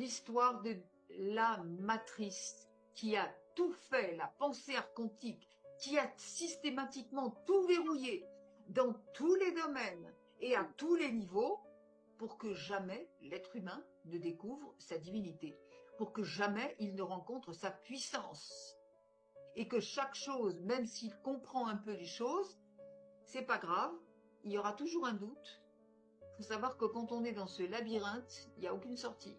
l'histoire de la matrice qui a tout fait, la pensée archontique, qui a systématiquement tout verrouillé dans tous les domaines et à tous les niveaux pour que jamais l'être humain ne découvre sa divinité, pour que jamais il ne rencontre sa puissance. Et que chaque chose, même s'il comprend un peu les choses, c'est pas grave, il y aura toujours un doute. Il faut savoir que quand on est dans ce labyrinthe, il n'y a aucune sortie.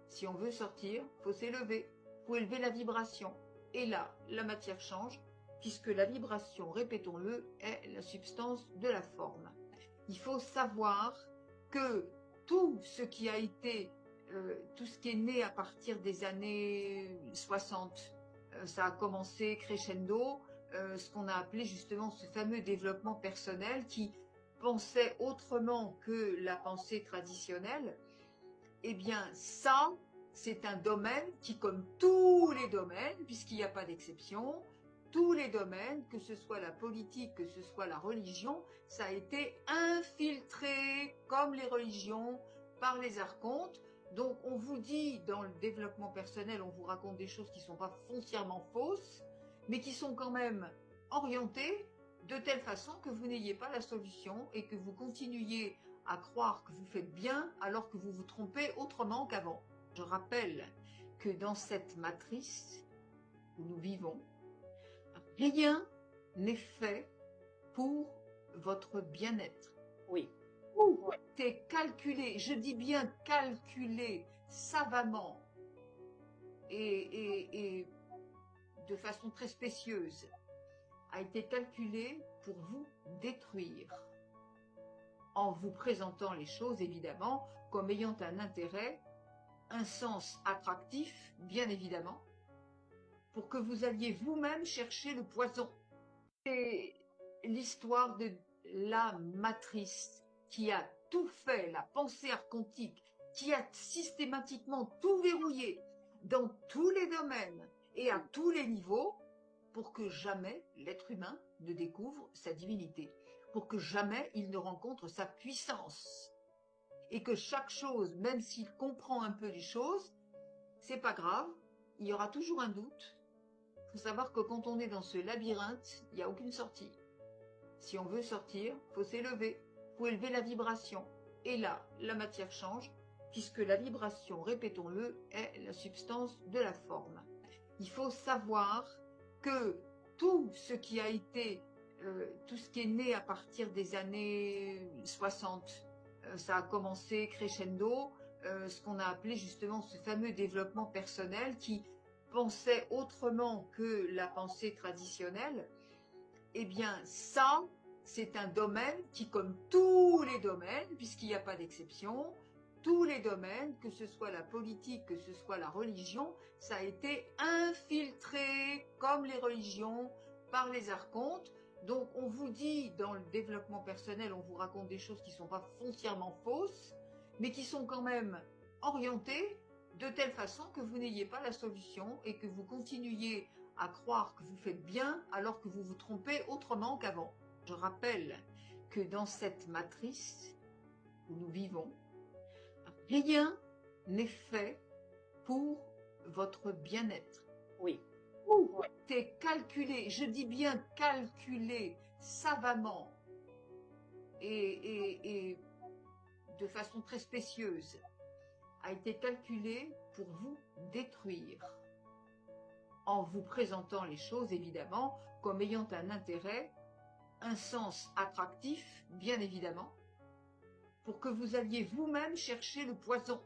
Si on veut sortir, faut s'élever, faut élever la vibration. Et là, la matière change, puisque la vibration, répétons-le, est la substance de la forme. Il faut savoir que tout ce qui a été, tout ce qui est né à partir des années 60, ça a commencé crescendo, ce qu'on a appelé justement ce fameux développement personnel qui pensait autrement que la pensée traditionnelle. Eh bien, ça, c'est un domaine qui, comme tous les domaines, puisqu'il n'y a pas d'exception, tous les domaines, que ce soit la politique, que ce soit la religion, ça a été infiltré, comme les religions, par les archontes. Donc, on vous dit, dans le développement personnel, on vous raconte des choses qui ne sont pas foncièrement fausses, mais qui sont quand même orientées de telle façon que vous n'ayez pas la solution et que vous continuiez à croire que vous faites bien alors que vous vous trompez autrement qu'avant. Je rappelle que dans cette matrice où nous vivons, rien n'est fait pour votre bien-être. Oui. Tout est calculé, je dis bien calculé savamment et de façon très spécieuse, a été calculé pour vous détruire, en vous présentant les choses évidemment comme ayant un intérêt, un sens attractif, bien évidemment, pour que vous alliez vous-même chercher le poison. C'est l'histoire de la matrice qui a tout fait, la pensée archontique, qui a systématiquement tout verrouillé dans tous les domaines et à tous les niveaux pour que jamais l'être humain ne découvre sa divinité, pour que jamais il ne rencontre sa puissance. Et que chaque chose, même s'il comprend un peu les choses, c'est pas grave, il y aura toujours un doute. Il faut savoir que quand on est dans ce labyrinthe, il n'y a aucune sortie. Si on veut sortir, faut s'élever, faut élever la vibration. Et là, la matière change, puisque la vibration, répétons-le, est la substance de la forme. Il faut savoir que tout ce qui a été, tout ce qui est né à partir des années 60, ça a commencé crescendo, ce qu'on a appelé justement ce fameux développement personnel qui pensait autrement que la pensée traditionnelle. Eh bien, ça, c'est un domaine qui, comme tous les domaines, puisqu'il n'y a pas d'exception, tous les domaines, que ce soit la politique, que ce soit la religion, ça a été infiltré, comme les religions, par les archontes. Donc, on vous dit, dans le développement personnel, on vous raconte des choses qui ne sont pas foncièrement fausses, mais qui sont quand même orientées de telle façon que vous n'ayez pas la solution et que vous continuiez à croire que vous faites bien alors que vous vous trompez autrement qu'avant. Je rappelle que dans cette matrice où nous vivons, rien n'est fait pour votre bien-être. Oui. Tout est calculé, je dis bien calculé savamment et de façon très spécieuse, a été calculé pour vous détruire, en vous présentant les choses évidemment comme ayant un intérêt, un sens attractif, bien évidemment, pour que vous alliez vous-même chercher le poison.